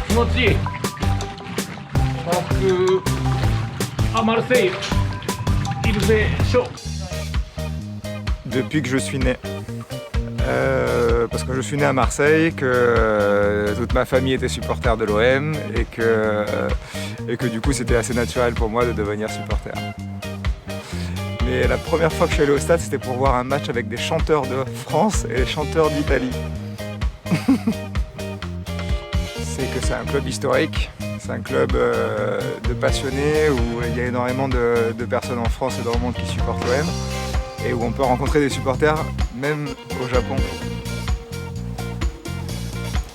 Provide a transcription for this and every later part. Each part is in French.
気持ちいい。parce que à Marseille, il fait chaud. Depuis que je suis né. Parce que je suis né à Marseille, que toute ma famille était supporter de l'OM et que du coup c'était assez naturel pour moi de devenir supporter. Mais la première fois que je suis allé au stade, c'était pour voir un match avec des chanteurs de France et des chanteurs d'Italie. C'est que c'est un club historique, c'est un club de passionnés où il y a énormément de personnes en France et dans le monde qui supportent l'OM et où on peut rencontrer des supporters même au Japon.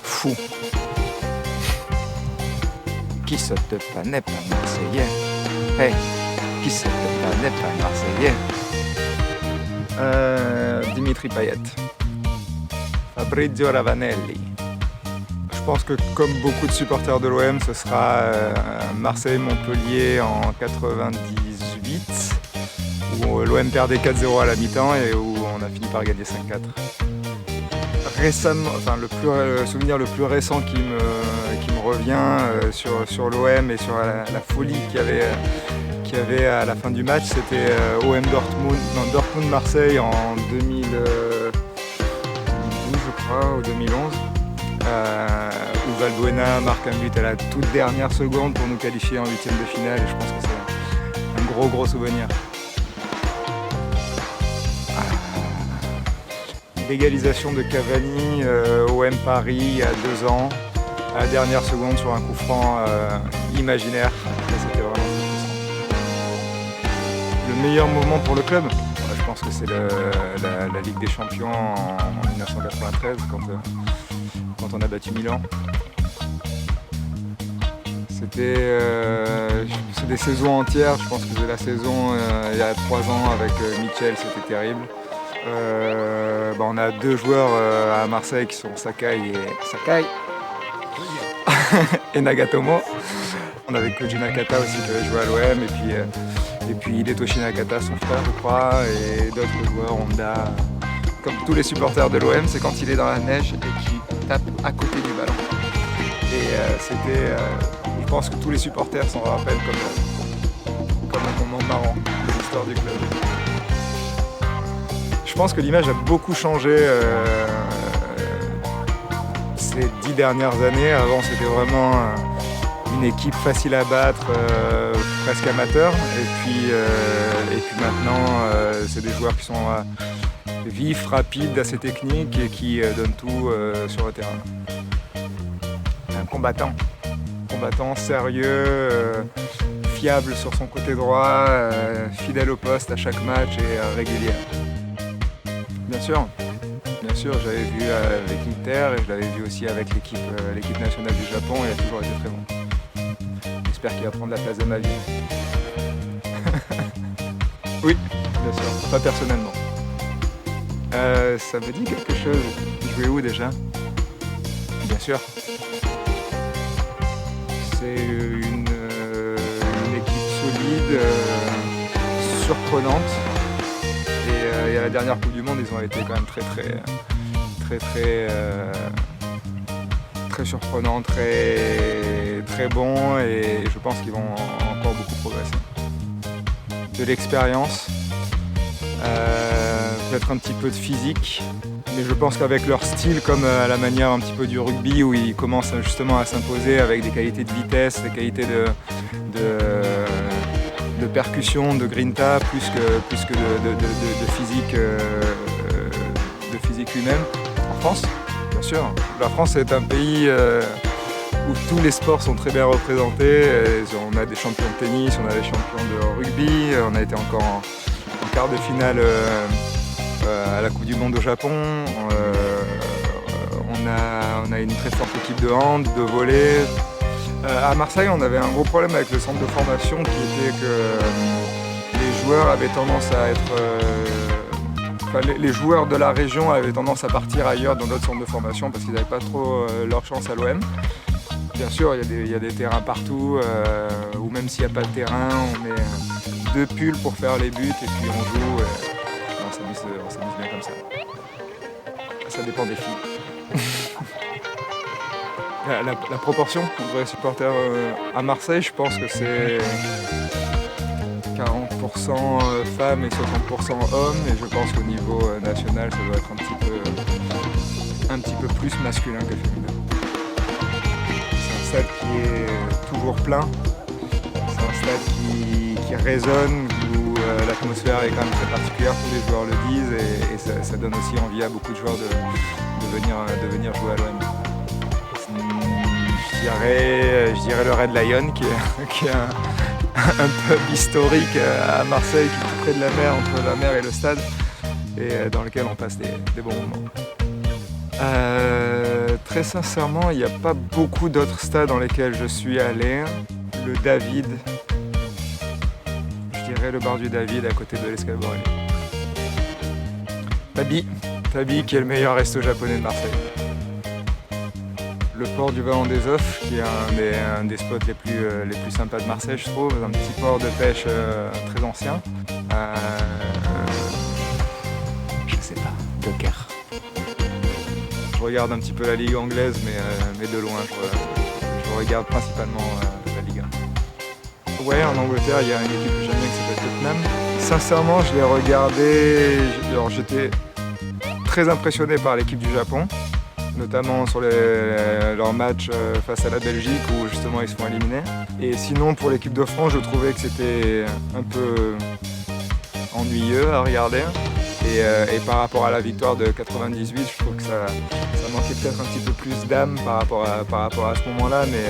Fou. Qui se te n'est pas marseillais? Hey, qui se te n'est pas marseillais? Dimitri Payet. Fabrizio Ravanelli. Je pense que comme beaucoup de supporters de l'OM, ce sera Marseille-Montpellier en 98, où l'OM perdait 4-0 à la mi-temps et où on a fini par gagner 5-4. Récemment, enfin le souvenir le plus récent qui me revient sur l'OM et sur la folie qu'il y avait à la fin du match, c'était OM Dortmund, non, Dortmund-Marseille en 2012 je crois, ou 2011. Où Valbuena marque un but à la toute dernière seconde pour nous qualifier en huitième de finale et je pense que c'est un gros souvenir. L'égalisation de Cavani OM Paris il y a 2 ans, à la dernière seconde sur un coup franc imaginaire. Ça, c'était vraiment intéressant. Le meilleur moment pour le club, je pense que c'est la Ligue des Champions en 1993 quand on a battu Milan. C'est des saisons entières, je pense que c'est la saison il y a 3 ans avec Mitchell, c'était terrible. On a 2 joueurs à Marseille qui sont Sakai et Nagatomo. On avait Koji Nakata aussi qui avait joué à l'OM et puis Hidetoshi Nakata, son frère je crois, et d'autres joueurs, Honda. Comme tous les supporters de l'OM, c'est quand il est dans la neige et qu'il tape à côté du ballon. Et je pense que tous les supporters s'en rappellent comme un moment marrant de l'histoire du club. Je pense que l'image a beaucoup changé ces 10 dernières années. Avant, c'était vraiment une équipe facile à battre, presque amateur. Et puis maintenant, c'est des joueurs qui sont vifs, rapides, assez techniques et qui donnent tout sur le terrain. Un combattant sérieux, fiable sur son côté droit, fidèle au poste à chaque match et régulier. Bien sûr, j'avais vu avec l'Inter et je l'avais vu aussi avec l'équipe nationale du Japon et il a toujours été très bon. J'espère qu'il va prendre la place de ma vie. Oui, bien sûr, pas personnellement. Ça me dit quelque chose. Jouer où déjà? Bien sûr. C'est une équipe solide, surprenante. Et à la dernière Coupe du Monde, ils ont été quand même très surprenants, très bons et je pense qu'ils vont encore beaucoup progresser. De l'expérience, peut-être un petit peu de physique, mais je pense qu'avec leur style, comme à la manière un petit peu du rugby où ils commencent justement à s'imposer avec des qualités de vitesse, des qualités de percussion, de grinta, plus que de physique humaine. En France, bien sûr. La France est un pays où tous les sports sont très bien représentés. On a des champions de tennis, on a des champions de rugby, on a été encore en quart de finale à la Coupe du Monde au Japon. On a une très forte équipe de hand, de volley. À Marseille, on avait un gros problème avec le centre de formation qui était que les joueurs avaient tendance à être... les joueurs de la région avaient tendance à partir ailleurs dans d'autres centres de formation parce qu'ils n'avaient pas trop leur chance à l'OM. Bien sûr, il y a des terrains partout, ou même s'il n'y a pas de terrain, on met 2 pulls pour faire les buts et puis on joue. On s'amuse bien comme ça. Ça dépend des filles. la proportion entre les supporters à Marseille, je pense que c'est 40% femmes et 60% hommes, et je pense qu'au niveau national, ça doit être un petit peu plus masculin que féminin. C'est un stade qui est toujours plein, c'est un stade qui résonne, où l'atmosphère est quand même très particulière, tous les joueurs le disent, et ça donne aussi envie à beaucoup de joueurs de venir jouer à l'OM. Je dirais le Red Lion, qui est un pub historique à Marseille, qui est tout près de la mer, entre la mer et le stade, et dans lequel on passe des bons moments. Très sincèrement, il n'y a pas beaucoup d'autres stades dans lesquels je suis allé. Le David, je dirais le bar du David à côté de l'Escale Borel. Tabi, qui est le meilleur resto japonais de Marseille. Le port du Vallon des Offs, qui est un des spots les plus sympas de Marseille, je trouve. Un petit port de pêche très ancien. Je sais pas, Docker. Je regarde un petit peu la Ligue anglaise, mais de loin. Je regarde principalement la Ligue 1. Ouais, en Angleterre, il y a une équipe que j'aime bien qui s'appelle Tottenham. Sincèrement, je l'ai regardé. Alors, j'étais très impressionné par l'équipe du Japon, notamment sur leur match face à la Belgique où justement ils se font éliminer. Et sinon pour l'équipe de France, je trouvais que c'était un peu ennuyeux à regarder. Et par rapport à la victoire de 98, je trouve que ça manquait peut-être un petit peu plus d'âme par rapport à ce moment-là. Mais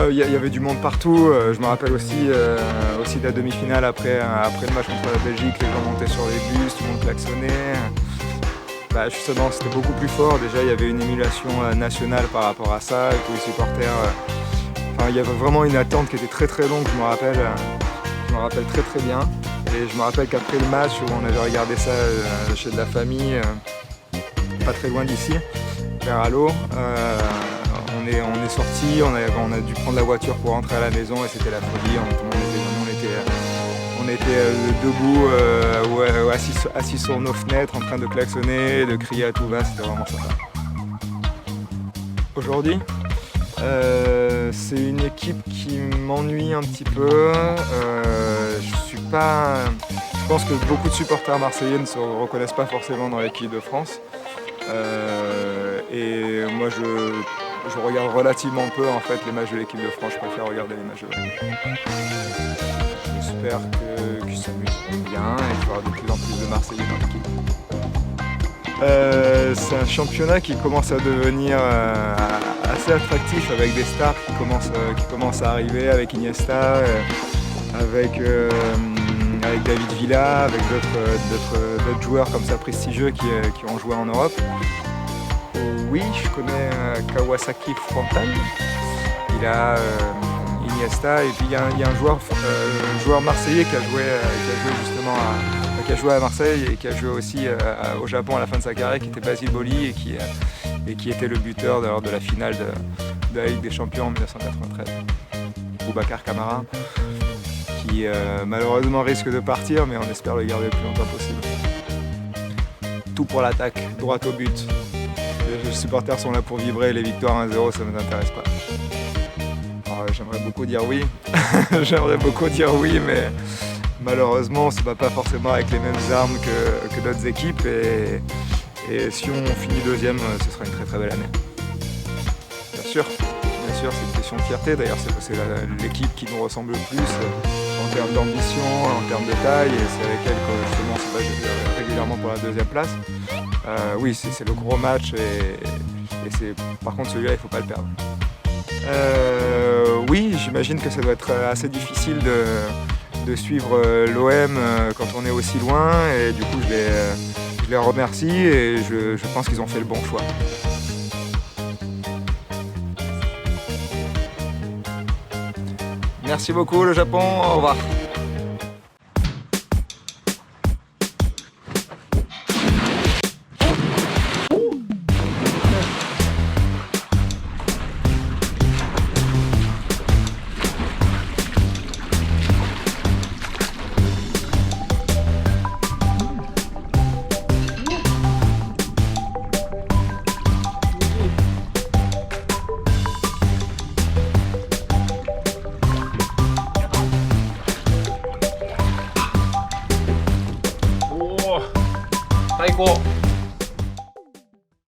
il y avait du monde partout. Je me rappelle aussi de la demi-finale après le match contre la Belgique, les gens montaient sur les bus, tout le monde klaxonnait. Justement, c'était beaucoup plus fort. Déjà, il y avait une émulation nationale par rapport à ça, et tous les supporters. Il y avait vraiment une attente qui était très très longue, je me rappelle très très bien. Et je me rappelle qu'après le match, où on avait regardé ça chez de la famille, pas très loin d'ici, vers Allo, on est sortis, on a dû prendre la voiture pour rentrer à la maison, et c'était la folie. On était debout, assis sur nos fenêtres, en train de klaxonner, de crier à tout va, c'était vraiment sympa. Aujourd'hui, c'est une équipe qui m'ennuie un petit peu. Je pense que beaucoup de supporters marseillais ne se reconnaissent pas forcément dans l'équipe de France. Et moi, je regarde relativement peu en fait les matchs de l'équipe de France. Je préfère regarder les matchs de l'OM. J'espère qu'ils s'amuseront bien et qu'il y aura de plus en plus de Marseillais dans l'équipe. C'est un championnat qui commence à devenir assez attractif, avec des stars qui commencent à arriver, avec Iniesta, avec David Villa, avec d'autres joueurs comme ça prestigieux qui ont joué en Europe. Oui, je connais Kawasaki Frontale. Il a Iniesta, et puis il y a un joueur marseillais qui a joué à Marseille et qui a joué aussi au Japon à la fin de sa carrière, qui était Basile Boli, et qui était le buteur lors de la finale de la Ligue des Champions en 1993. Boubacar Kamara, qui malheureusement risque de partir, mais on espère le garder le plus longtemps possible. Tout pour l'attaque, droit au but. Les supporters sont là pour vibrer, les victoires 1-0, ça ne m'intéresse pas. J'aimerais beaucoup dire oui, mais malheureusement on ne se bat pas forcément avec les mêmes armes que d'autres équipes, et si on finit deuxième, ce sera une très très belle année. Bien sûr, c'est une question de fierté. D'ailleurs, c'est l'équipe qui nous ressemble le plus en termes d'ambition, en termes de taille, et c'est avec elle que justement on se bat régulièrement pour la deuxième place. Oui, c'est le gros match, et par contre celui-là, il ne faut pas le perdre. Oui, j'imagine que ça doit être assez difficile de suivre l'OM quand on est aussi loin, et du coup je les remercie, et je pense qu'ils ont fait le bon choix. Merci beaucoup le Japon, au revoir. こう。